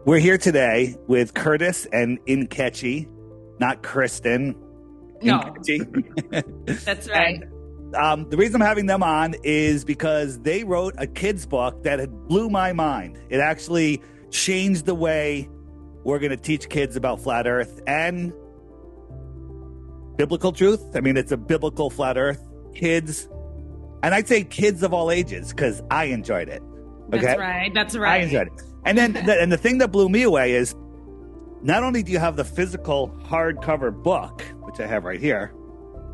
We're here today with Curtis and Inkechi, not Kristen. No, Inkechi. that's right. And, the reason I'm having them on is because they wrote a kid's book that had blew my mind. It actually changed the way we're going to teach kids about flat Earth and biblical truth. I mean, it's a biblical flat Earth. Kids, and I'd say kids of all ages, because I enjoyed it. Okay? That's right. That's right. I enjoyed it. And then the thing that blew me away is not only do you have the physical hardcover book, which I have right here,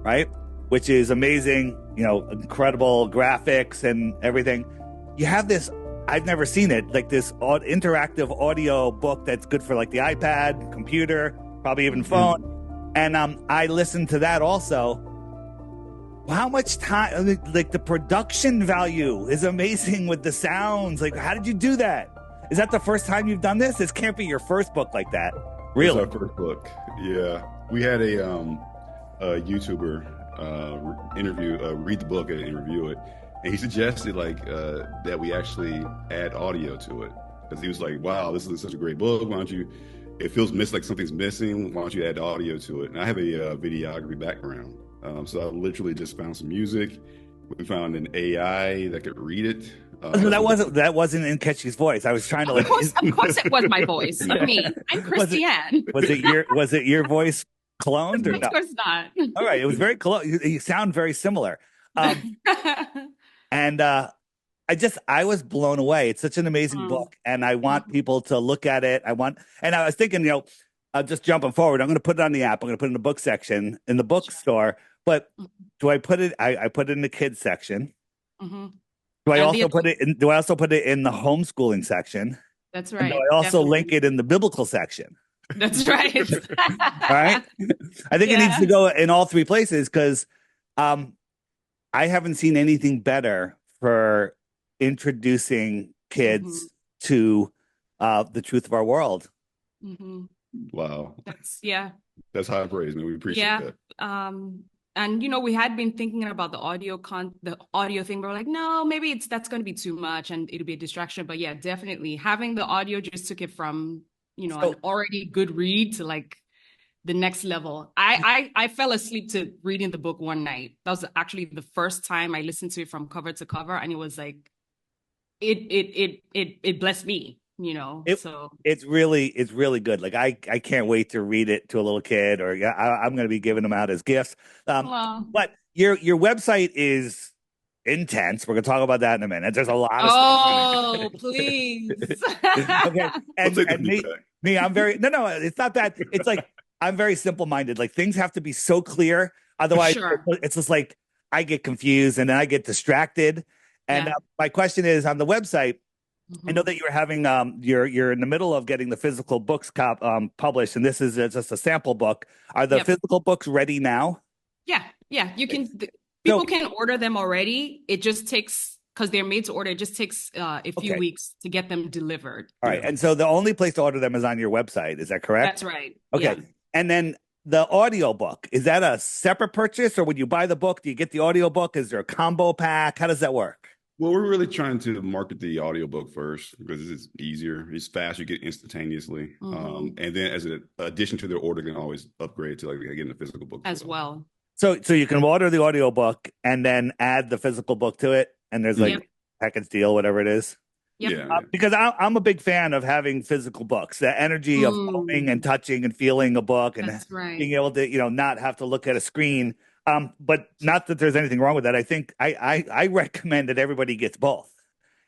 right? Which is amazing, you know, incredible graphics and everything. You have this, I've never seen it, like this interactive audio book that's good for like the iPad, computer, probably even phone. And I listened to that also. How much time, like the production value is amazing with the sounds. Like, how did you do that? Is that the first time you've done this? This can't be your first book like that. Really? It's our first book. Yeah. We had a YouTuber read the book and review it. And he suggested that we actually add audio to it. Because he was like, wow, this is such a great book. Why don't you, it feels like something's missing. Why don't you add audio to it? And I have a videography background. So I literally just found some music. We found an AI that could read it. So that wasn't in Ketchy's voice. I was trying to Of course it was my voice. I mean, I'm Christiane. Was it your voice cloned or Of no? course not. All right, it was very close. You sound very similar. And I was blown away. It's such an amazing book, and I want people to look at it. And I was thinking, you know, just jumping forward, I'm going to put it on the app. I'm going to put it in the book section in the bookstore. But do I put it? I put it in the kids section. Mm-hmm. Do I also put it in the homeschooling section? That's right. And do I also link it in the biblical section? That's right. All right. I think it needs to go in all three places because I haven't seen anything better for introducing kids to the truth of our world. Mm-hmm. Wow. That's high praise, man. We appreciate that. And you know, we had been thinking about the audio thing. We're like, no, maybe that's going to be too much and it'll be a distraction. But yeah, definitely having the audio just took it from, you know, an already good read to like the next level. I fell asleep to reading the book one night. That was actually the first time I listened to it from cover to cover, and it was like it blessed me. You know, it's really good. Like I can't wait to read it to a little kid, or I'm going to be giving them out as gifts. But your website is intense. We're going to talk about that in a minute. There's a lot of stuff. Oh, please. Okay, and me, I'm very no. It's not that. It's like I'm very simple-minded. Like things have to be so clear, otherwise it's just like I get confused and then I get distracted. And my question is on the website. I know that you were having you're in the middle of getting the physical books published, and this is just a sample book. Are the physical books ready now? Yeah. You can. People can order them already. It just takes, because they're made to order. It just takes a few weeks to get them delivered. All right, and so the only place to order them is on your website. Is that correct? That's right. Okay, and then the audio book, is that a separate purchase, or when you buy the book, do you get the audio book? Is there a combo pack? How does that work? Well, we're really trying to market the audiobook first because it's easier. It's fast. You get instantaneously. And then as an addition to their order, can always upgrade to like getting the physical book as well. So you can order the audiobook and then add the physical book to it. And there's like package deal, whatever it is. Because I'm a big fan of having physical books, the energy of holding and touching and feeling a book and being able to, you know, not have to look at a screen. But not that there's anything wrong with that. I think I recommend that everybody gets both.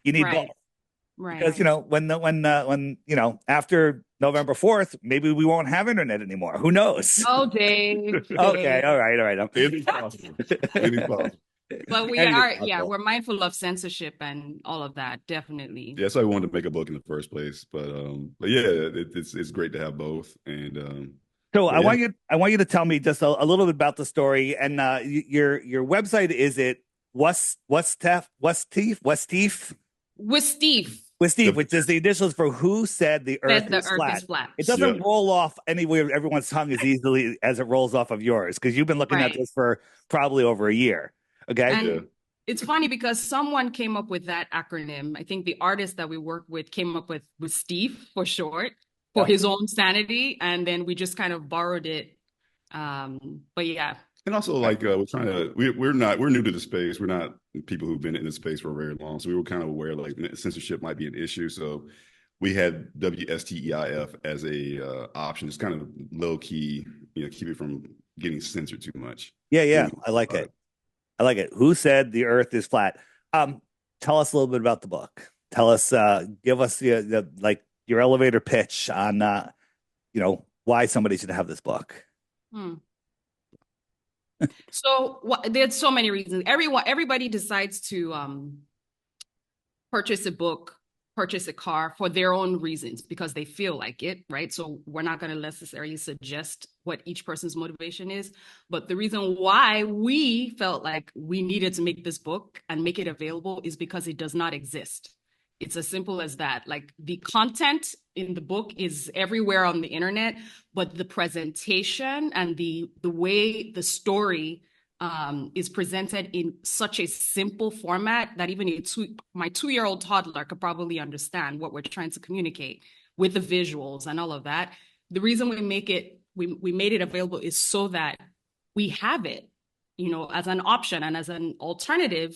You need both, right? Because you know when you know after November 4th, maybe we won't have internet anymore. Who knows? Oh, Dave. Okay, all right. It'd be possible. But we're mindful of censorship and all of that. Definitely. Yeah, so I wanted to make a book in the first place, but yeah, it's great to have both and. So I want you to tell me just a little bit about the story and your website. Is it WSTEIF, which is the initials for Who Said the Earth is Flat. It doesn't roll off anywhere everyone's tongue as easily as it rolls off of yours because you've been looking at this for probably over a year. Okay. And It's funny because someone came up with that acronym. I think the artist that we work with came up with STEIF for short, for his own sanity, and then we just kind of borrowed it. But yeah. And also, like, we're new to the space. We're not people who've been in the space for very long. So we were kind of aware, like, censorship might be an issue. So we had WSTEIF as a option. It's kind of low key, keep it from getting censored too much. Yeah. I like it. Who said the earth is flat? Tell us a little bit about the book. Tell us, give us the your elevator pitch on, why somebody should have this book. So there's so many reasons. Everybody decides to purchase a book, purchase a car for their own reasons because they feel like it, right? So we're not going to necessarily suggest what each person's motivation is. But the reason why we felt like we needed to make this book and make it available is because it does not exist. It's as simple as that. Like, the content in the book is everywhere on the internet, but the presentation and the way the story is presented in such a simple format that even my 2-year-old toddler could probably understand what we're trying to communicate with the visuals and all of that. The reason we made it available is so that we have it, as an option and as an alternative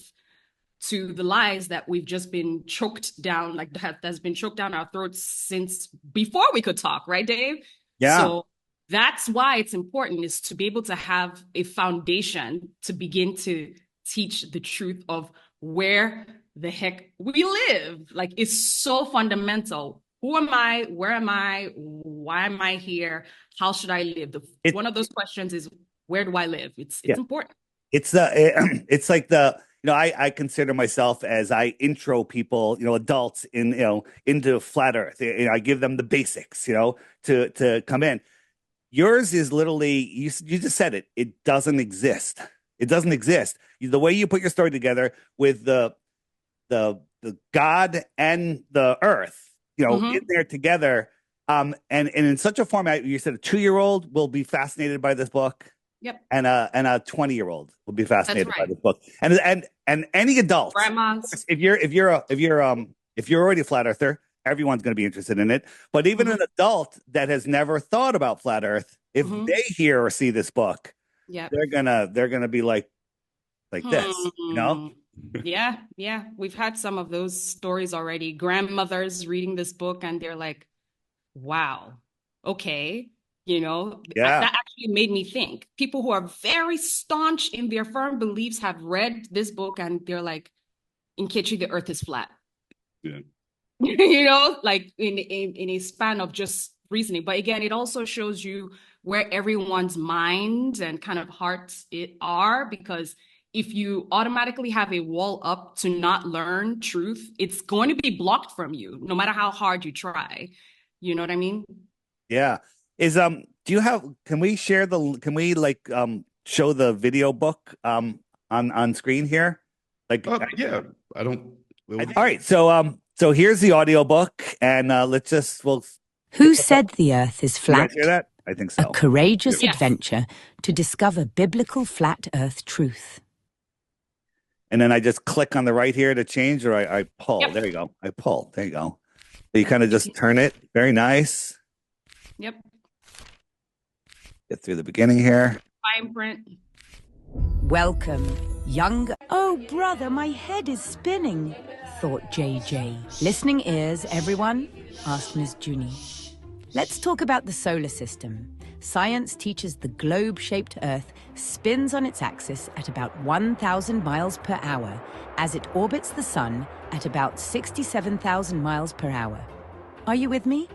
to the lies that we've just been choked down, that's been choked down our throats since before we could talk, right, Dave? Yeah. So that's why it's important, is to be able to have a foundation to begin to teach the truth of where the heck we live. Like, it's so fundamental. Who am I? Where am I? Why am I here? How should I live? One of those questions is, where do I live? It's important. It's like I consider myself, as I intro people, adults into flat Earth. I give them the basics, to come in. Yours is literally, you just said it. It doesn't exist. It doesn't exist. The way you put your story together with the God and the Earth, in there together, and in such a format. You said a 2-year-old will be fascinated by this book. Yep. And a 20-year-old will be fascinated by this book. And any adult, grandmas, if you're already a flat earther, everyone's going to be interested in it. But even an adult that has never thought about flat Earth, if they hear or see this book, they're gonna be like this, Yeah. We've had some of those stories already. Grandmothers reading this book and they're like, wow, okay. That actually made me think. People who are very staunch in their firm beliefs have read this book and they're like, Nkechi, the earth is flat. Yeah. Like in a span of just reasoning. But again, it also shows you where everyone's mind and kind of hearts are, because if you automatically have a wall up to not learn truth, it's going to be blocked from you, no matter how hard you try. You know what I mean? Yeah. Can we show the video book on screen here? Yeah, I don't. All right, so here's the audio book, and Who said the earth is flat? You guys hear that? I think so. A courageous adventure to discover biblical flat earth truth. And then I just click on the right here to change, or I pull. Yep. There you go. I pull. There you go. So you kind of just turn it. Very nice. Yep. Get through the beginning here. Fine print. Welcome, young. Oh, brother, my head is spinning, thought JJ. Listening ears, everyone, asked Ms. Junie. Let's talk about the solar system. Science teaches the globe-shaped Earth spins on its axis at about 1,000 miles per hour as it orbits the sun at about 67,000 miles per hour. Are you with me?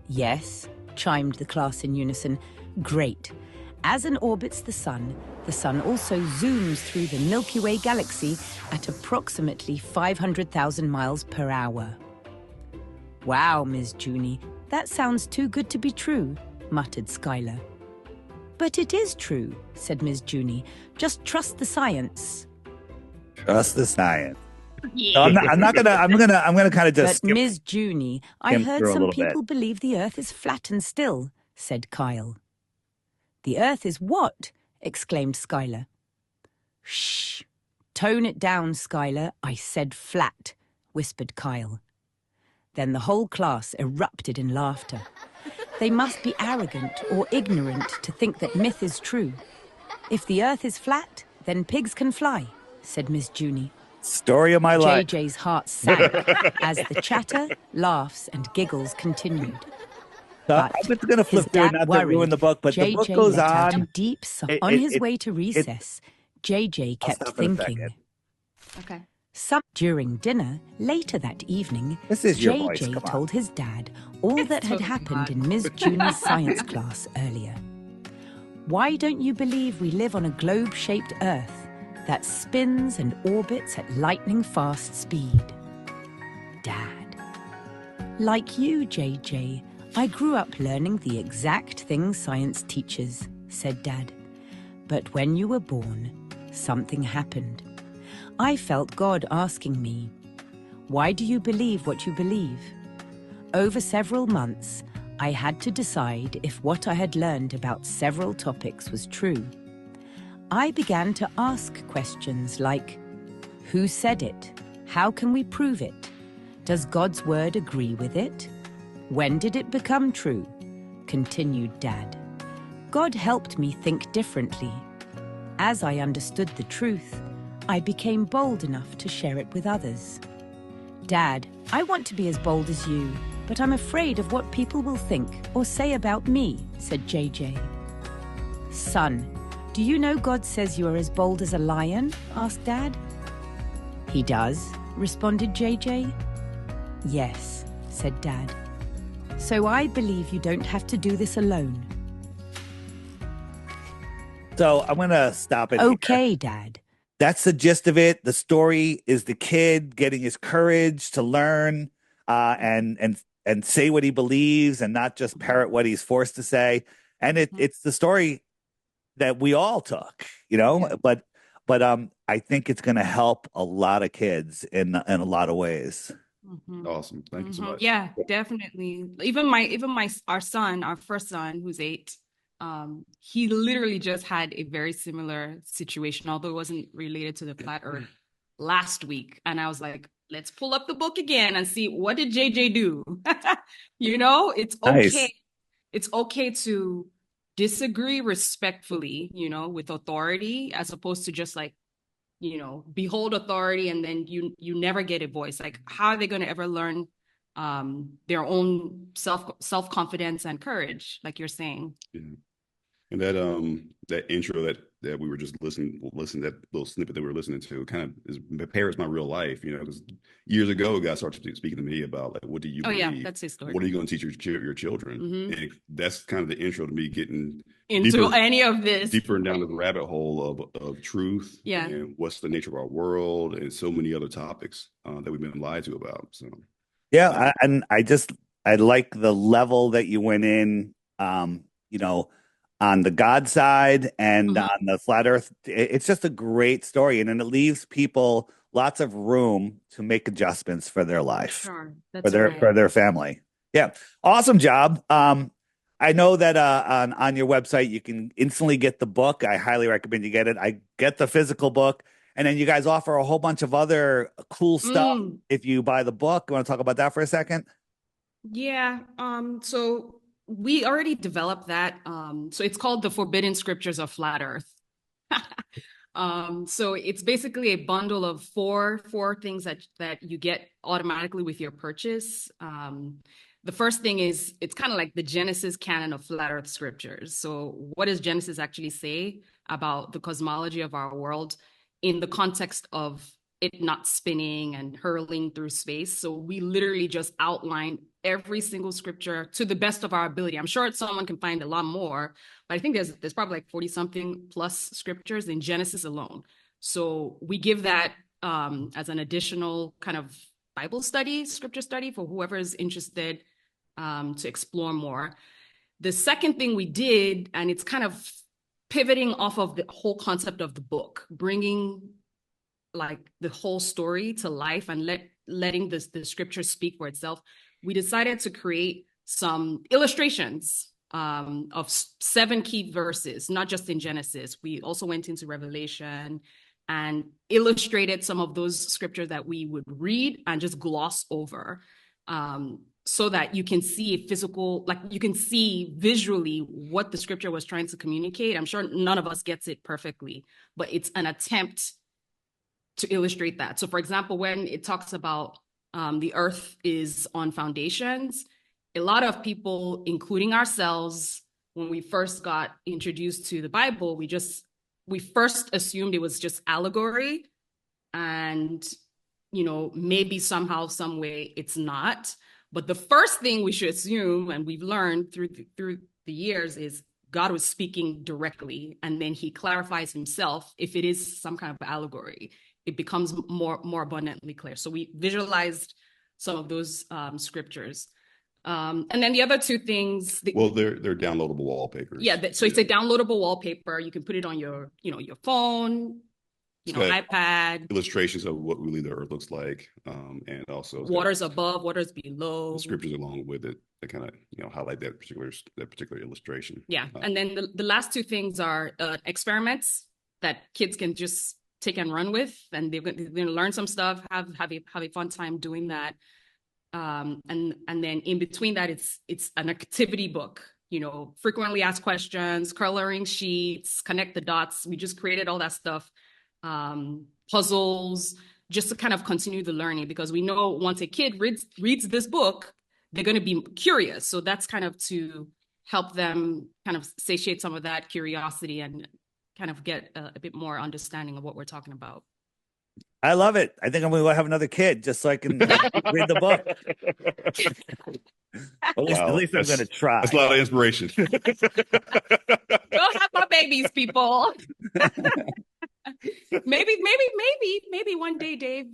Yes, chimed the class in unison. Great. As it orbits the sun also zooms through the Milky Way galaxy at approximately 500,000 miles per hour. Wow, Ms. Junie, that sounds too good to be true, muttered Skylar. But it is true, said Ms. Junie. Just trust the science. Trust the science. Yeah. So I'm gonna kind of just. But Ms. Junie, I heard some people bit. believe the Earth is flat and still, said Kyle. The Earth is what? Exclaimed Skylar. Shh! Tone it down, Skylar. I said flat, whispered Kyle. Then the whole class erupted in laughter. They must be arrogant or ignorant to think that myth is true. If the earth is flat, then pigs can fly, said Miss Junie. Story of my life. JJ's heart sank as the chatter, laughs, and giggles continued. I'm just going to flip through, not to ruin the book, but the book goes let out on. a deep sigh. On his way to recess, JJ kept thinking. Okay. During dinner, later that evening, This is your voice, JJ come on. told his dad all that had happened in Ms. Junie's science class earlier. Why don't you believe we live on a globe-shaped Earth that spins and orbits at lightning-fast speed? Dad. Like you, JJ, I grew up learning the exact things science teaches, said Dad. But when you were born, something happened. I felt God asking me, why do you believe what you believe? Over several months, I had to decide if what I had learned about several topics was true. I began to ask questions like, who said it? How can we prove it? Does God's word agree with it? When did it become true? Continued Dad. God helped me think differently. As I understood the truth, I became bold enough to share it with others. Dad, I want to be as bold as you, but I'm afraid of what people will think or say about me, said JJ. Son, do you know God says you are as bold as a lion? Asked Dad. He does, responded JJ. Yes, said Dad. So I believe you don't have to do this alone. So I'm going to stop it. Okay, here. Dad. That's the gist of it. The story is the kid getting his courage to learn and say what he believes and not just parrot what he's forced to say. And it's the story that we all took, you know, but I think it's going to help a lot of kids in a lot of ways. Awesome. Thank you so much. Yeah, definitely. Our son, our first son, who's 8, he literally just had a very similar situation, although it wasn't related to the flat earth last week. And I was like, let's pull up the book again and see, what did JJ do? You know, it's okay. Nice. It's okay to disagree respectfully, you know, with authority, as opposed to just like, you know, behold authority and then you never get a voice. Like, how are they going to ever learn their own self-confidence and courage, like you're saying? Yeah. And that intro that we were just listening, that little snippet that we were listening to kind of parrots my real life, you know, because years ago, guys started speaking to me about, like, what do you believe? Yeah, that's his story. What are you going to teach your children? And that's kind of the intro to me getting into deeper, any of this, deeper and down the rabbit hole of truth. Yeah. And what's the nature of our world and so many other topics that we've been lied to about. So, yeah. I like the level that you went in, you know, on the God side and on the flat earth. It's just a great story. And then it leaves people lots of room to make adjustments for their life, sure. for their family. Yeah. Awesome job. I know that on your website, you can instantly get the book. I highly recommend you get it. I get the physical book. And then you guys offer a whole bunch of other cool stuff if you buy the book. You want to talk about that for a second? Yeah. So we already developed that. So it's called The Forbidden Scriptures of Flat Earth. So it's basically a bundle of four things that you get automatically with your purchase. The first thing is, it's kind of like the Genesis canon of flat earth scriptures. So what does Genesis actually say about the cosmology of our world in the context of it not spinning and hurling through space? So we literally just outline every single scripture to the best of our ability. I'm sure someone can find a lot more, but I think there's probably like 40 something plus scriptures in Genesis alone. So we give that as an additional kind of Bible study, scripture study for whoever is interested to explore more. The second thing we did, and it's kind of pivoting off of the whole concept of the book, bringing like the whole story to life and letting the scripture speak for itself, we decided to create some illustrations of 7 key verses, not just in Genesis. We also went into Revelation, and illustrated some of those scriptures that we would read and just gloss over, so that you can see you can see visually what the scripture was trying to communicate. I'm sure none of us gets it perfectly, but it's an attempt to illustrate that. So for example, when it talks about the earth is on foundations, a lot of people, including ourselves, when we first got introduced to the Bible, we first assumed it was just allegory, and maybe somehow, some way it's not. But the first thing we should assume, and we've learned through the years, is God was speaking directly, and then he clarifies himself. If it is some kind of allegory, it becomes more abundantly clear. So we visualized some of those scriptures. And then the other two things. They're downloadable wallpapers. Yeah, so it's a downloadable wallpaper. You can put it on your phone, iPad. Illustrations of what really the earth looks like, and also waters above, waters below. The scriptures along with it that kind of highlight that particular illustration. Yeah, and then the last two things are experiments that kids can just take and run with, and they're going to learn some stuff, have a fun time doing that. And then in between that, it's an activity book, frequently asked questions, coloring sheets, connect the dots. We just created all that stuff, puzzles, just to kind of continue the learning, because we know once a kid reads this book, they're going to be curious. So that's kind of to help them kind of satiate some of that curiosity and kind of get a bit more understanding of what we're talking about. I love it. I think I'm going to have another kid just so I can read the book. At least I'm going to try. That's a lot of inspiration. Go have my babies, people. maybe one day, Dave,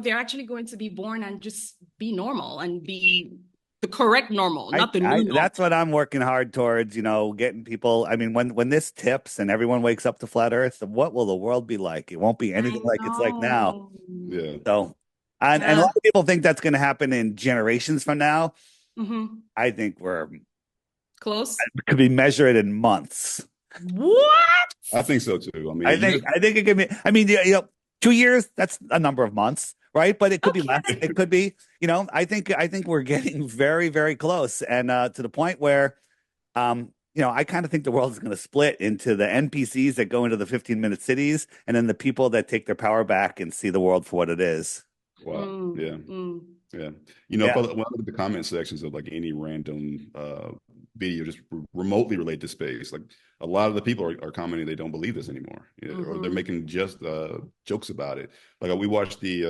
they're actually going to be born and just be normal and be the correct normal, not the new normal. That's what I'm working hard towards, getting people. I mean, when this tips and everyone wakes up to flat Earth, what will the world be like? It won't be anything like it's like now. Yeah. So, and a lot of people think that's going to happen in generations from now. Mm-hmm. I think we're close. It could be measured in months. What? I think so too. I mean, I think it could be. I mean, 2 years. That's a number of months. Right. But it could be less. It could be, I think we're getting very, very close. And to the point where, I kind of think the world is going to split into the NPCs that go into the 15-minute cities and then the people that take their power back and see the world for what it is. Wow. Yeah. Yeah. If I look at the comment sections of like any random video just remotely related to space, like a lot of the people are commenting they don't believe this anymore, or they're making just jokes about it. Like we watched the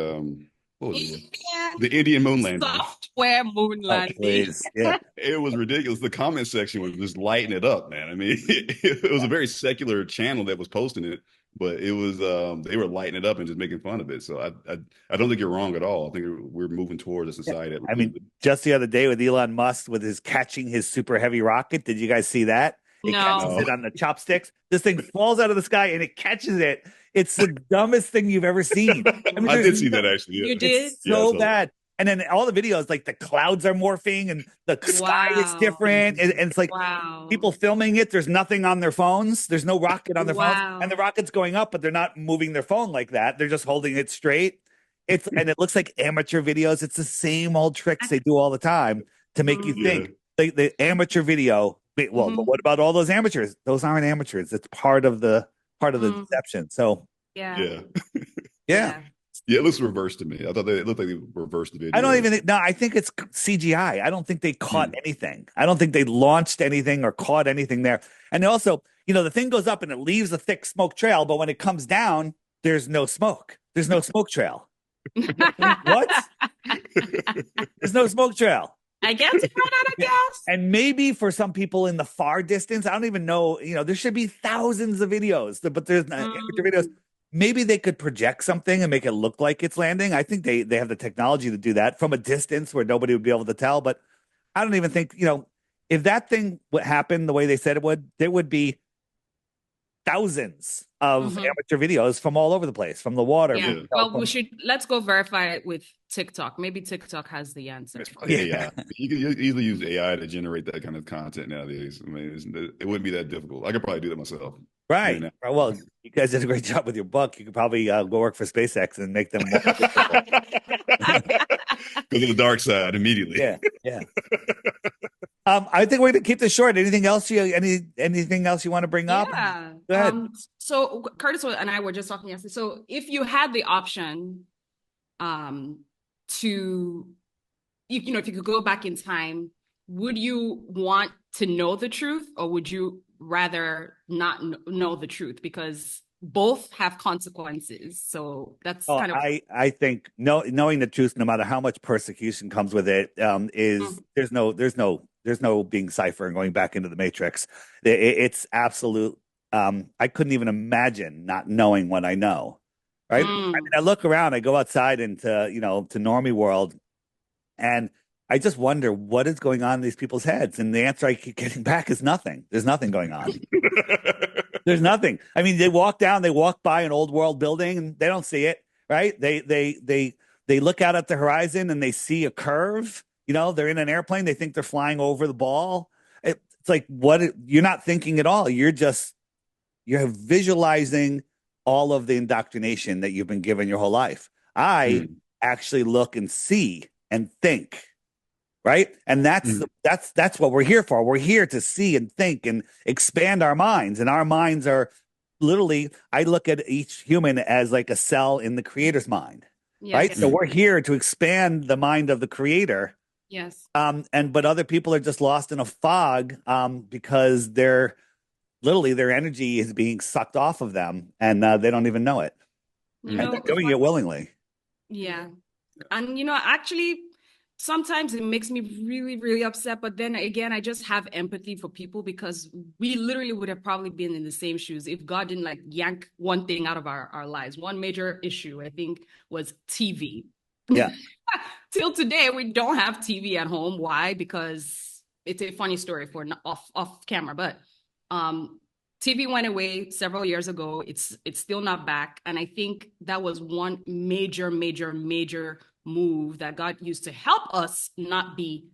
Indian moon landing. Software moon landing. Yeah. It was ridiculous. The comment section was just lighting it up, man. I mean, it was a very secular channel that was posting it, but it was they were lighting it up and just making fun of it. So I don't think you're wrong at all. I think we're moving towards a society. I mean, just the other day with Elon Musk with his catching his super heavy rocket. Did you guys see that? It catches it on the chopsticks. This thing falls out of the sky and it catches it. It's the dumbest thing you've ever seen. I mean, I did see that actually. Yeah. You did? It's so bad. And then all the videos, like the clouds are morphing and the sky is different. And it's like people filming it. There's nothing on their phones. There's no rocket on their phones. And the rocket's going up, but they're not moving their phone like that. They're just holding it straight. And it looks like amateur videos. It's the same old tricks they do all the time to make you think. The amateur video. Well, but what about all those amateurs? Those aren't amateurs. It's part of the deception. So yeah. Yeah, it looks reversed to me. I thought it looked like they reversed the video. I don't even no. I think it's CGI. I don't think they caught anything. I don't think they launched anything or caught anything there. And also, the thing goes up and it leaves a thick smoke trail, but when it comes down, there's no smoke. There's no smoke trail. What? There's no smoke trail. I guess why not? I guess. And maybe for some people in the far distance, I don't even know. There should be thousands of videos, but there's not videos. Maybe they could project something and make it look like it's landing. I think they have the technology to do that from a distance where nobody would be able to tell. But I don't even think, if that thing would happen the way they said it would, there would be thousands of amateur videos from all over the place, from the water. Yeah. Well, let's go verify it with TikTok. Maybe TikTok has the answer. Yeah. You can easily use AI to generate that kind of content nowadays. I mean, it wouldn't be that difficult. I could probably do that myself. Right. You know? Well, you guys did a great job with your book. You could probably go work for SpaceX and make them more Go to the dark side immediately. Yeah, yeah. I think we're gonna keep this short. Anything else anything else you want to bring up? Yeah. Go ahead. So Curtis and I were just talking yesterday. So if you had the option, to, if you could go back in time, would you want to know the truth, or would you rather not know the truth? Because both have consequences. So that's kind of. I think knowing the truth, no matter how much persecution comes with it, is there's no being cipher and going back into the matrix. It's absolute. I couldn't even imagine not knowing what I know. Right. I mean, I look around, I go outside into, to normie world, and I just wonder what is going on in these people's heads. And the answer I keep getting back is nothing. There's nothing going on. There's nothing. I mean, they walk by an old world building and they don't see it. Right. They look out at the horizon and they see a curve. They're in an airplane. They think they're flying over the ball. It's like, you're not thinking at all. You're visualizing all of the indoctrination that you've been given your whole life. I actually look and see and think, right? And that's what we're here for. We're here to see and think and expand our minds. And our minds are literally, I look at each human as like a cell in the creator's mind, right? So we're here to expand the mind of the creator. Yes. But other people are just lost in a fog because literally their energy is being sucked off of them, and they don't even know it. And they're doing it willingly. Yeah. And, actually, sometimes it makes me really, really upset. But then again, I just have empathy for people, because we literally would have probably been in the same shoes if God didn't yank one thing out of our lives. One major issue, I think, was TV. Yeah. Till today, we don't have TV at home. Why? Because it's a funny story for off camera, but TV went away several years ago. It's still not back. And I think that was one major, major, major move that God used to help us not be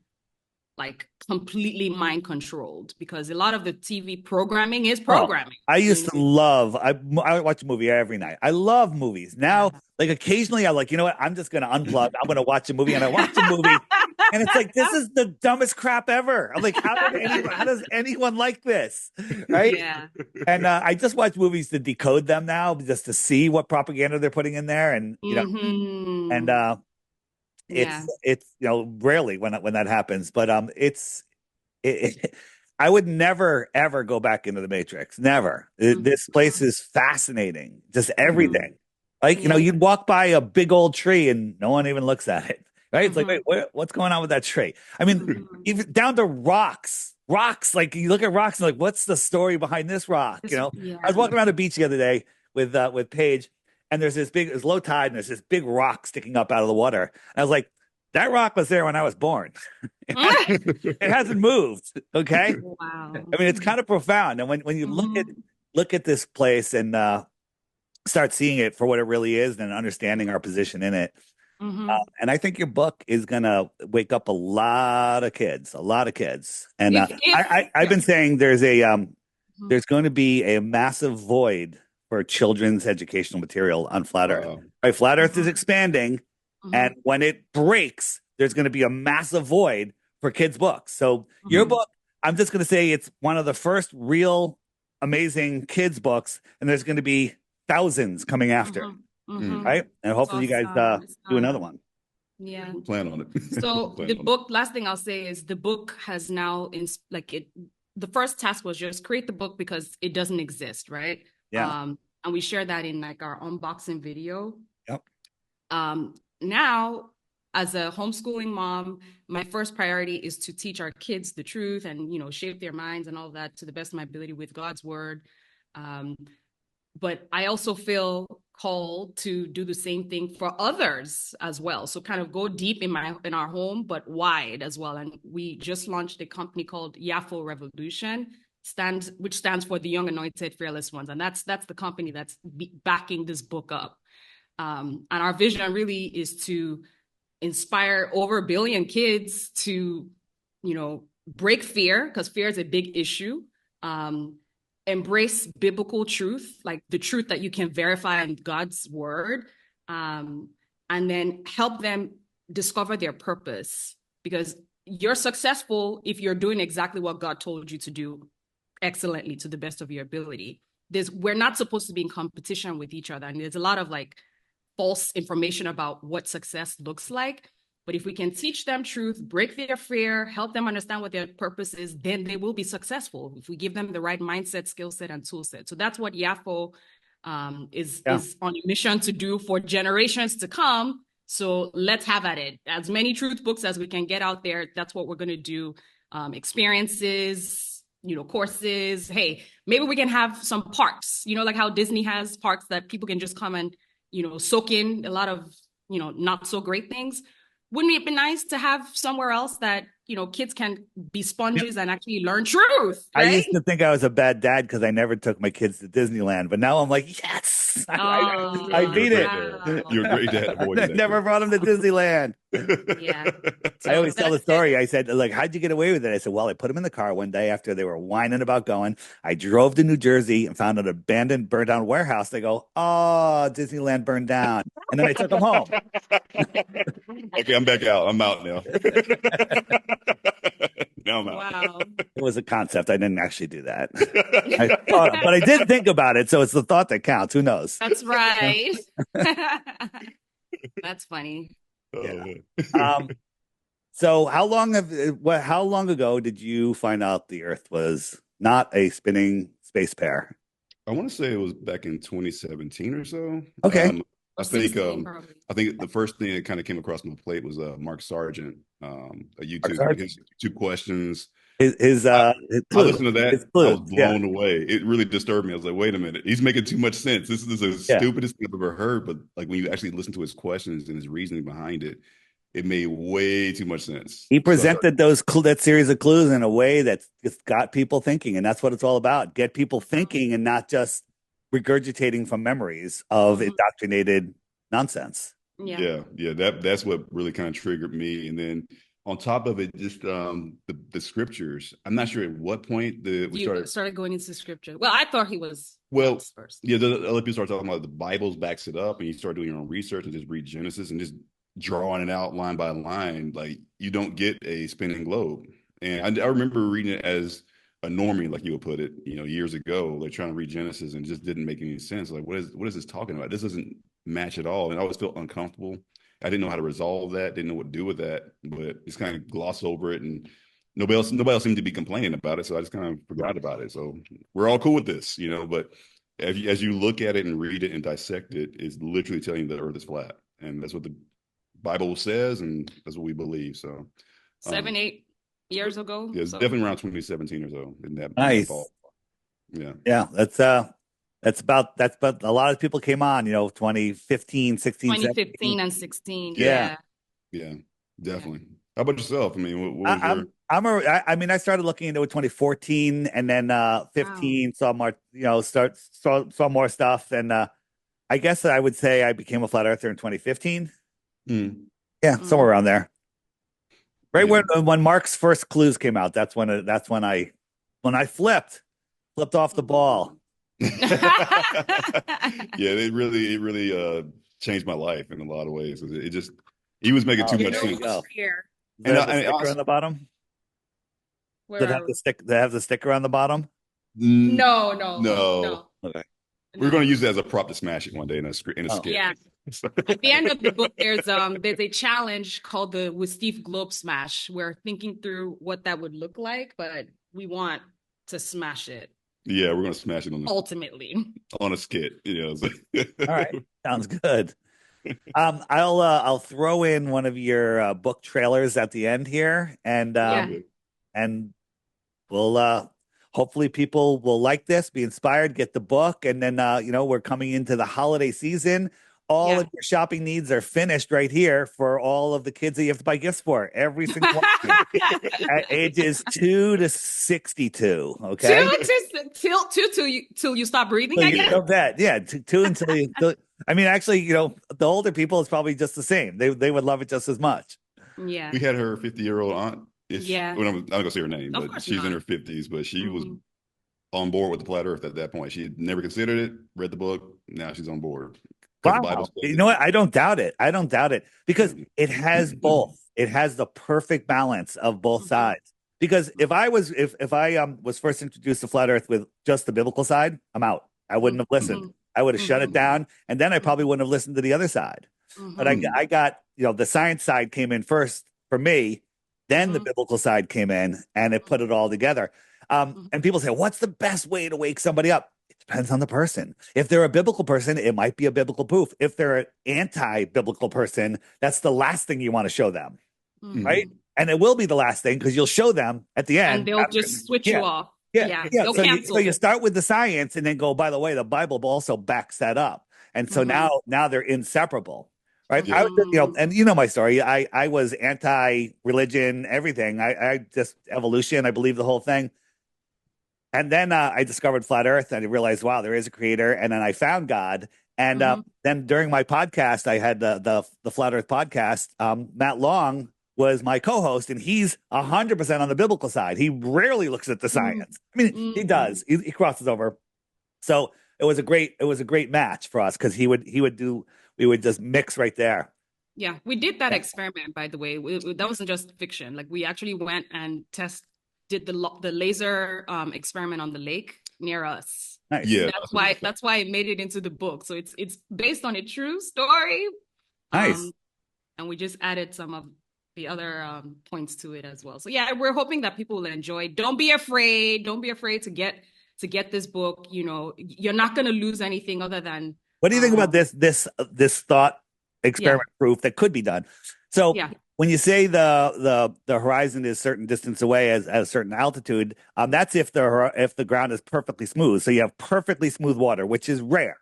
completely mind controlled, because a lot of the TV programming is programming. I used to love, I watch a movie every night. I love movies. Now, occasionally I'm like, you know what? I'm just going to unplug. I'm going to watch a movie, and I watch a movie and it's like, this is the dumbest crap ever. I'm like, how does anyone like this? Right. Yeah. And I just watch movies to decode them now, just to see what propaganda they're putting in there. And, it's rarely when that happens, but I would never ever go back into the Matrix. Never. This place is fascinating. Just everything. You'd walk by a big old tree and no one even looks at it. Right? It's like, wait, what's going on with that tree? I mean, even down to rocks. Like you look at rocks and what's the story behind this rock? I was walking around the beach the other day with Paige, and it's low tide, and there's this big rock sticking up out of the water. And I was like, that rock was there when I was born. It hasn't moved. Okay. Wow. I mean, it's kind of profound. And when you look at this place and start seeing it for what it really is and understanding our position in it. And I think your book is going to wake up a lot of kids. And I've been saying there's going to be a massive void for children's educational material on Flat Earth. Right? Flat Earth is expanding. And when it breaks, there's going to be a massive void for kids' books. So your book, I'm just going to say it's one of the first real amazing kids' books. And there's going to be thousands coming after. Right? And hopefully you guys do another one. Yeah. Plan on it. So the book, last thing I'll say is the book has now, the first task was just create the book because it doesn't exist, right? Yeah. And we share that in our unboxing video. Yep. Now, as a homeschooling mom, my first priority is to teach our kids the truth and, shape their minds and all of that to the best of my ability with God's word. But I also feel called to do the same thing for others as well. So kind of go deep in our home, but wide as well. And we just launched a company called Yafo Revolution, which stands for the Young Anointed Fearless Ones. And that's the company that's backing this book up. And our vision really is to inspire over 1 billion kids to, break fear, because fear is a big issue. embrace biblical truth, like the truth that you can verify in God's word, and then help them discover their purpose, because you're successful if you're doing exactly what God told you to do excellently to the best of your ability. We're not supposed to be in competition with each other. And there's a lot of like false information about what success looks like. But if we can teach them truth, break their fear, help them understand what their purpose is, then they will be successful if we give them the right mindset, skill set, and tool set. So that's what Yafo is on a mission to do for generations to come. So let's have at it. As many truth books as we can get out there, that's what we're going to do. Experiences, courses. Hey, maybe we can have some parks, like how Disney has parks that people can just come and, soak in a lot of, not so great things. Wouldn't it be nice to have somewhere else that, kids can be sponges and actually learn truth? Right? I used to think I was a bad dad because I never took my kids to Disneyland, but now I'm like, yes, I beat it. Wow. You're a great dad. I never brought them to Disneyland. Yeah. I always tell the story. I said, like, how'd you get away with it? I said, well, I put them in the car one day after they were whining about going. I drove to New Jersey and found an abandoned, burned down warehouse. They go, oh, Disneyland burned down. And then I took them home. Okay, I'm back out. I'm out now. Now I'm out. Wow. It was a concept. I didn't actually do that. But I did think about it. So it's the thought that counts. Who knows? That's right. That's funny. Yeah. So how long ago did you find out the Earth was not a spinning space pear? I want to say it was back in 2017 or so. Okay. I think the first thing that kind of came across my plate was Mark Sargent, a YouTube questions. I listened to that. I was blown away. It really disturbed me. I was like, wait a minute, he's making too much sense. This is the stupidest thing I've ever heard. But like when you actually listen to his questions and his reasoning behind it, it made way too much sense. He presented that series of clues in a way that just got people thinking, and that's what it's all about. Get people thinking and not just regurgitating from memories of indoctrinated nonsense. Yeah. That's what really kind of triggered me. And then on top of it, just the scriptures. I'm not sure at what point we started going into scripture. Well, I thought he was first. Yeah, the other people start talking about the Bible backs it up, and you start doing your own research and just read Genesis and just drawing it out line by line. Like you don't get a spinning globe. And I remember reading it as a normie, like you would put it, years ago, like trying to read Genesis, and it just didn't make any sense. Like, what is this talking about? This doesn't match at all. And I always felt uncomfortable. I didn't know how to resolve that, didn't know what to do with that, but just kind of gloss over it. And nobody else seemed to be complaining about it. So I just kind of forgot about it. So we're all cool with this, but as you look at it and read it and dissect it, it's literally telling you the earth is flat. And that's what the Bible says, and that's what we believe. So 7-8 years ago. Yeah, it's definitely around 2017 or so. In that nice. Fall. Yeah. That's about a lot of people came on, 2015, 16, 2015 17. and 16. Yeah, definitely. How about yourself? I mean, what was I started looking into it 2014, and then 15 saw more, saw more stuff, and I guess I would say I became a flat earther in 2015. Yeah, somewhere around there. Right when Mark's first clues came out, that's when I flipped off the ball. Yeah, it really changed my life in a lot of ways. He was making too much sense. And a sticker on the bottom. That have the sticker on the bottom. No. Okay. We're going to use that as a prop to smash it one day in a skit. Yeah. At the end of the book, there's a challenge called the WSTEIF Globe Smash. We're thinking through what that would look like, but we want to smash it. Yeah, we're going to smash it ultimately on a skit. All right, sounds good. I'll throw in one of your book trailers at the end here, and we'll hopefully people will like this, be inspired, get the book, and then we're coming into the holiday season. All of your shopping needs are finished right here for all of the kids that you have to buy gifts for. Every single one at ages 2 to 62. Okay, till you stop breathing. I guess. Two until you. I mean, actually, the older people, it's probably just the same. They would love it just as much. Yeah, we had her 50-year-old aunt. I'm not gonna say her name, but she's in her 50s. But she was on board with the flat Earth at that point. She had never considered it. Read the book. Now she's on board because the Wow. Bible's. You know what? I don't doubt it. I don't doubt it because it has both. It has the perfect balance of both sides. Because if I was first introduced to flat Earth with just the biblical side, I'm out. I wouldn't have listened. I would have shut it down, and then I probably wouldn't have listened to the other side. But I got, the science side came in first for me, then the biblical side came in, and it put it all together. And people say, what's the best way to wake somebody up? It depends on the person. If they're a biblical person, it might be a biblical proof. If they're an anti-biblical person, that's the last thing you want to show them, right? And it will be the last thing because you'll show them at the end. And they'll just switch you off. Yeah. So you start with the science and then go, by the way, the Bible also backs that up. And so now they're inseparable, right? I was, and you know my story. I was anti-religion, everything. I just evolution. I believe the whole thing. And then I discovered flat Earth and I realized, wow, there is a creator. And then I found God. And then during my podcast, I had the Flat Earth podcast. Matt Long was my co-host, and he's 100% on the biblical side. He rarely looks at the science. I mean, he does. He crosses over. So it was a great match for us because we would just mix right there. Yeah, we did that experiment, by the way. That wasn't just fiction. Like we actually went and did the laser experiment on the lake near us. Nice. Yeah, that's why it made it into the book. So it's based on a true story. Nice. And we just added some of the other points to it as well. So yeah, we're hoping that people will enjoy. Don't be afraid to get this book. You're not going to lose anything other than. What do you think about this thought experiment proof that could be done? So when you say the horizon is certain distance away at a certain altitude, that's if the ground is perfectly smooth. So you have perfectly smooth water, which is rare.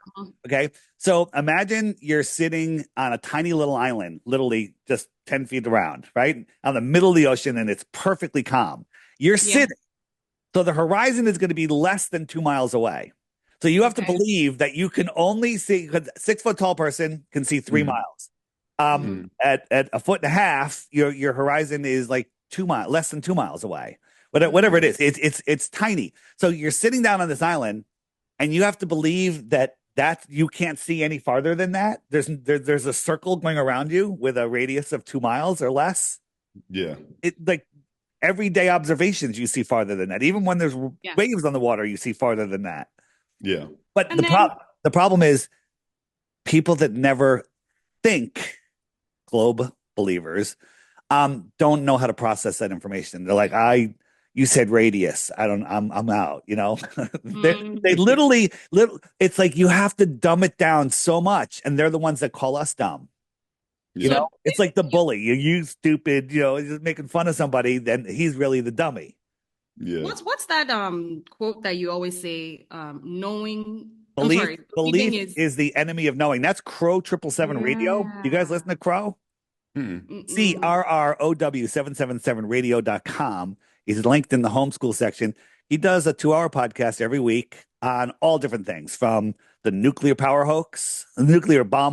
Okay, so imagine you're sitting on a tiny little island, literally just 10 feet around, right, on the middle of the ocean, and it's perfectly calm. You're sitting, so the horizon is going to be less than 2 miles away. So you have to believe that you can only see, because a 6 foot tall person can see 3 miles. At a foot and a half, your horizon is like 2 miles, less than 2 miles away. Whatever it is, it's tiny. So you're sitting down on this island, and you have to believe that you can't see any farther than that. There's a circle going around you with a radius of 2 miles or less. Yeah, like everyday observations, you see farther than that. Even when there's waves on the water, you see farther than that. Yeah, but the problem is people that never think. Globe believers don't know how to process that information. They're like, you said radius. I'm out, they literally, it's like you have to dumb it down so much, and they're the ones that call us dumb. It's like the bully. You stupid, just making fun of somebody, then he's really the dummy. Yeah. What's that quote that you always say, knowing Belief is the enemy of knowing. That's Crow 777 Radio. You guys listen to Crow? CRROW777radio.com. He's linked in the homeschool section. He does a 2-hour podcast every week on all different things, from the nuclear bomb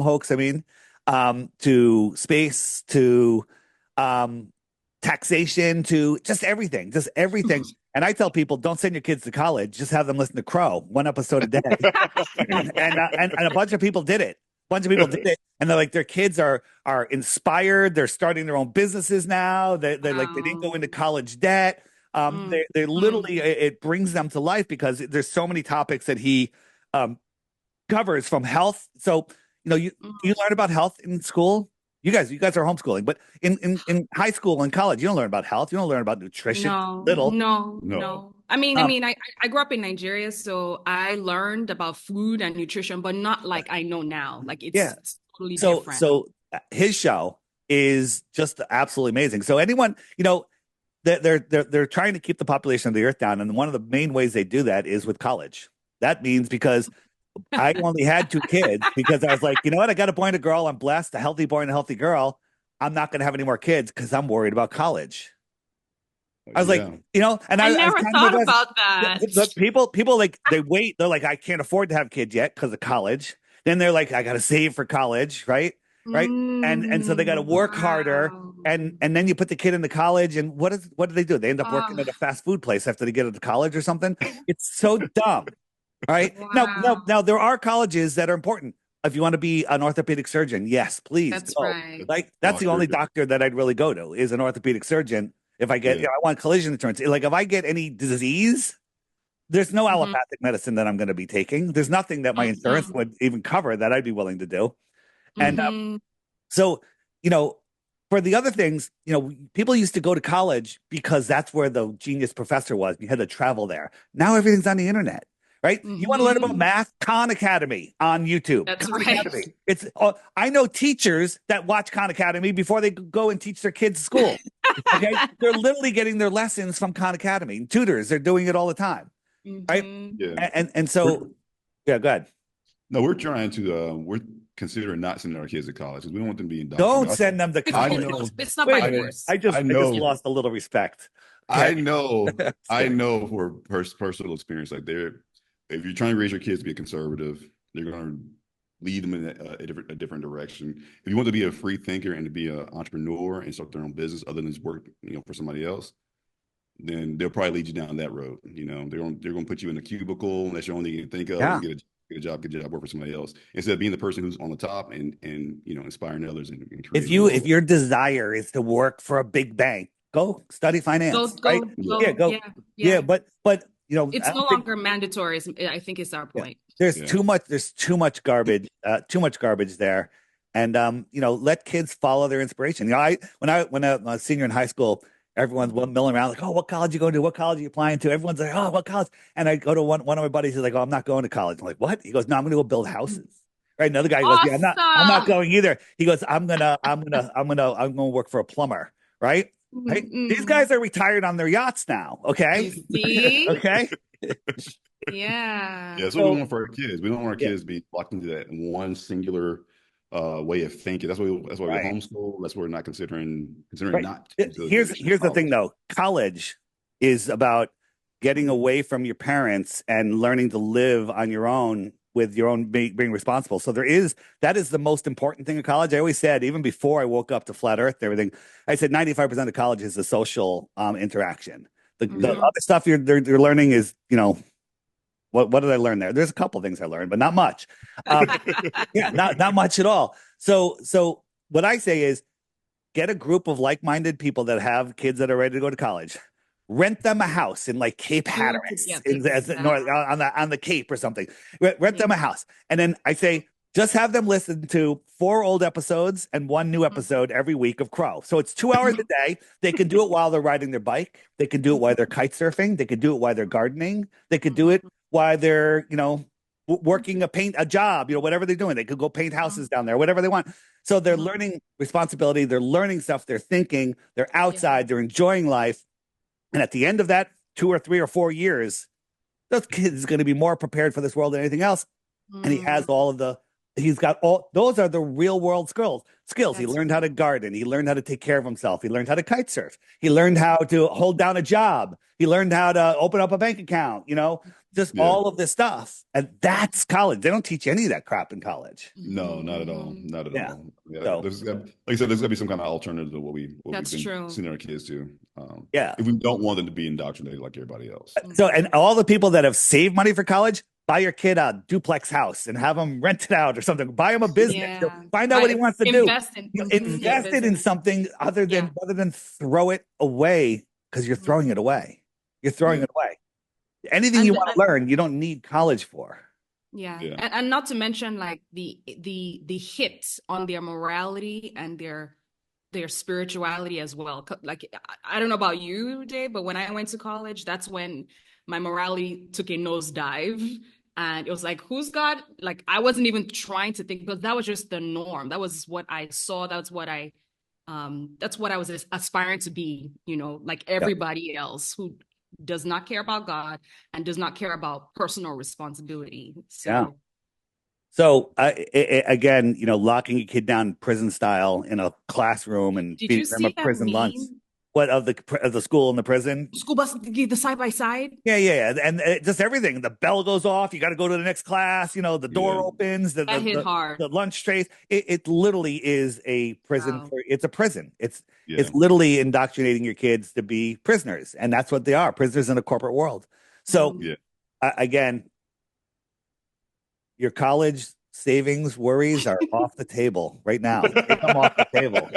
hoax, to space, to taxation, to just everything. And I tell people, don't send your kids to college. Just have them listen to Crow, 1 episode a day. and a bunch of people did it. And they're like, their kids are inspired. They're starting their own businesses now. They didn't go into college debt. They literally, it brings them to life because there's so many topics that he covers, from health. So, you learn about health in school. You guys are homeschooling, but in high school and college, you don't learn about health. You don't learn about nutrition. No. I grew up in Nigeria, so I learned about food and nutrition, but not like I know now. Like it's totally different. So his show is just absolutely amazing. So anyone, they're trying to keep the population of the earth down, and one of the main ways they do that is with college. That means because I only had 2 kids, because I was like, you know what? I got a boy and a girl. I'm blessed, a healthy boy and a healthy girl. I'm not going to have any more kids because I'm worried about college. I was like, and I never thought about that. People like, they wait. They're like, I can't afford to have kids yet because of college. Then they're like, I got to save for college, right? right? And so they got to work harder, Wow. and then you put the kid into college, and what do they do? They end up working at a fast food place after they get into college or something. It's so dumb. All right. Wow. Now there are colleges that are important. If you want to be an orthopedic surgeon, yes, please That's go. right. Like that's the only doctor that I'd really go to is an orthopedic surgeon. If I get, I want collision insurance. Like if I get any disease, there's no allopathic medicine that I'm going to be taking. There's nothing that my insurance would even cover that I'd be willing to do. And so, for the other things, people used to go to college because that's where the genius professor was. You had to travel there. Now everything's on the internet. Right? You want to learn about math? Khan Academy on YouTube. That's Khan right. Academy. I know teachers that watch Khan Academy before they go and teach their kids school. Okay, they're literally getting their lessons from Khan Academy. Tutors, they're doing it all the time, right? Yeah, and so, go ahead. No, we're trying to. We're considering not sending our kids to college because we don't want them to be indoctrinated. Don't send them to college. It's not by force. I just lost a little respect. Okay. I know for personal experience, like if you're trying to raise your kids to be a conservative, they're going to lead them in a different direction. If you want to be a free thinker and to be an entrepreneur and start their own business other than just work, for somebody else, then they'll probably lead you down that road. They're going to put you in a cubicle unless you're only going to think of get a job, work for somebody else instead of being the person who's on the top and inspiring others. And if your desire is to work for a big bank, go study finance. Go. But it's no longer mandatory. I think is our point. There's too much garbage, there, and let kids follow their inspiration. When I was a senior in high school, everyone's milling around like, oh, what college you going to? What college are you applying to? Everyone's like, oh, what college? And I go to one of my buddies. He's like, oh, I'm not going to college. I'm like, what? He goes, no, I'm going to go build houses. Right? Another guy goes, yeah, I'm not going either. He goes, I'm gonna work for a plumber. Right? Right? These guys are retired on their yachts now. Okay. See? Okay. Yeah. That's what we want for our kids. We don't want our kids to be locked into that one singular way of thinking. That's why we homeschool. That's why we're not considering not. Here's the thing though. College is about getting away from your parents and learning to live on your own with your own being responsible. So that is the most important thing of college. I always said, even before I woke up to flat earth and everything, I said 95% of college is the social interaction. The other stuff you're learning is, what did I learn there? There's a couple things I learned, but not much. Not much at all. So what I say is get a group of like-minded people that have kids that are ready to go to college. Rent them a house in like Cape Hatteras on the Cape or something. Rent them a house. And then I say, just have them listen to 4 old episodes and 1 new episode every week of Crow. So it's 2 hours a day. They can do it while they're riding their bike. They can do it while they're kite surfing. They can do it while they're gardening. They could do it while they're, working a job, whatever they're doing. They could go paint houses down there, whatever they want. So they're learning responsibility. They're learning stuff. They're thinking. They're outside. They're enjoying life. And at the end of that 2 or 3 or 4 years, those kids are going to be more prepared for this world than anything else. And he has those are the real world skills. He learned how to garden. He learned how to take care of himself. He learned how to kite surf. He learned how to hold down a job. He learned how to open up a bank account, all of this stuff. And that's college. They don't teach any of that crap in college. No, not at all. Not at all. Yeah. So, like I said, there's got to be some kind of alternative to what we've been sending our kids to. If we don't want them to be indoctrinated like everybody else. So, and all the people that have saved money for college, buy your kid a duplex house and have him rent it out or something. Buy him a business. Find out what he wants to do. Invest it in something other than throw it away, because you're throwing it away. You're throwing it away. Anything you want to learn, you don't need college for. Yeah. And not to mention like the hit on their morality and their spirituality as well. Like, I don't know about you, Dave, but when I went to college, that's when my morality took a nosedive. And it was like, who's God? Like, I wasn't even trying to think, because that was just the norm. That was what I saw. That's what I was aspiring to be, like everybody else who does not care about God and does not care about personal responsibility. So again, locking a kid down prison style in a classroom and feeding them a prison lunch. What, of the school and the prison? School bus, the side by side. Yeah. And just everything. The bell goes off. You got to go to the next class. The door opens. That hit hard. The lunch trays. It literally is a prison. Wow. It's a prison. It's literally indoctrinating your kids to be prisoners, and that's what they are, prisoners in a corporate world. So again, your college savings worries are off the table right now. Take them off the table.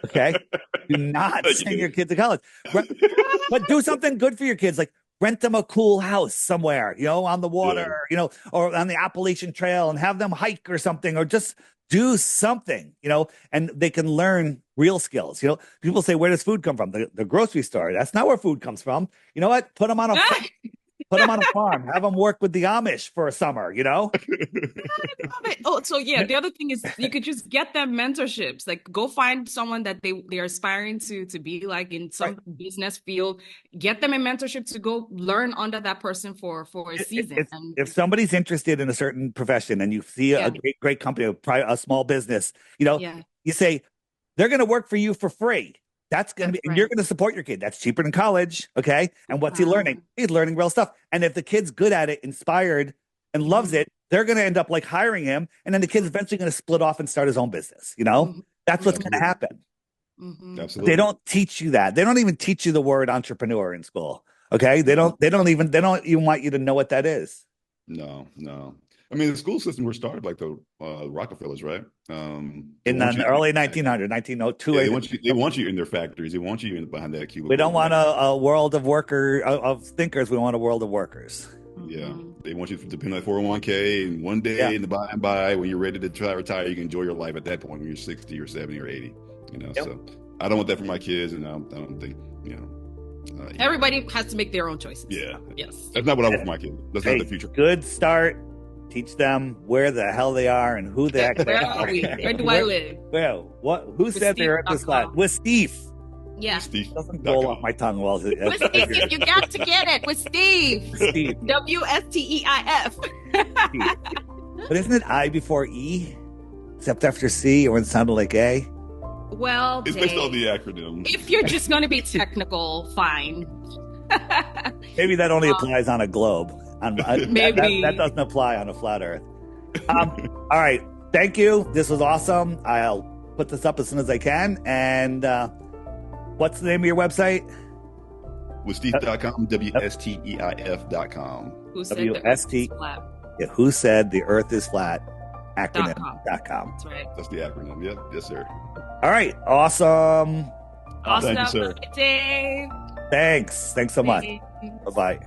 Okay. Do not send your kids to college, but do something good for your kids. Like rent them a cool house somewhere, on the water, or on the Appalachian Trail, and have them hike or something, or just do something, and they can learn real skills. People say, where does food come from? The grocery store. That's not where food comes from. You know what? Put them on a farm, have them work with the Amish for a summer, I love it. Oh, so the other thing is you could just get them mentorships. Like go find someone that they're aspiring to be like in some business field. Get them a mentorship to go learn under that person for a season. If somebody's interested in a certain profession and you see a great company, a small business, you say they're going to work for you for free. That's going to be, and you're going to support your kid. That's cheaper than college. Okay. And what's he learning? He's learning real stuff. And if the kid's good at it, inspired, and loves it, they're going to end up like hiring him. And then the kid's eventually going to split off and start his own business. That's what's going to happen. Absolutely. They don't teach you that. They don't even teach you the word entrepreneur in school. Okay. They don't even want you to know what that is. No. I mean, the school system were started like the Rockefellers, right? In the early 1902. They want you in their factories. They want you behind that cubicle. We don't want a world of of thinkers. We want a world of workers. Yeah, they want you to depend on 401k, and one day in the by and by, when you're ready to try to retire, you can enjoy your life at that point when you're 60 or 70 or 80. So I don't want that for my kids, and I don't think everybody has to make their own choices. Yeah. Yes. That's not what I want for my kids. That's not the future. Good start. Teach them where the hell they are and who the heck they are. Where do I live? Well, who said the earth is flat? With Steve. Yeah. Steve. Doesn't roll off my tongue well. With Steve, you got to get it. With Steve. WSTEIF. But isn't it I before E? Except after C, or when it sounded like A? Well, it's based on the acronym. If you're just going to be technical, fine. Maybe that only applies on a globe. Maybe that doesn't apply on a flat Earth. All right, thank you. This was awesome. I'll put this up as soon as I can. And what's the name of your website? WSTEIF.com. WSTEIF.com. Who said the Earth is flat? Yeah, who said the Earth is flat? Acronym.com. That's right. That's the acronym. Yep. Yes, sir. All right. Awesome. Awesome. Thank you, sir. Dave. Thanks so much. Bye-bye.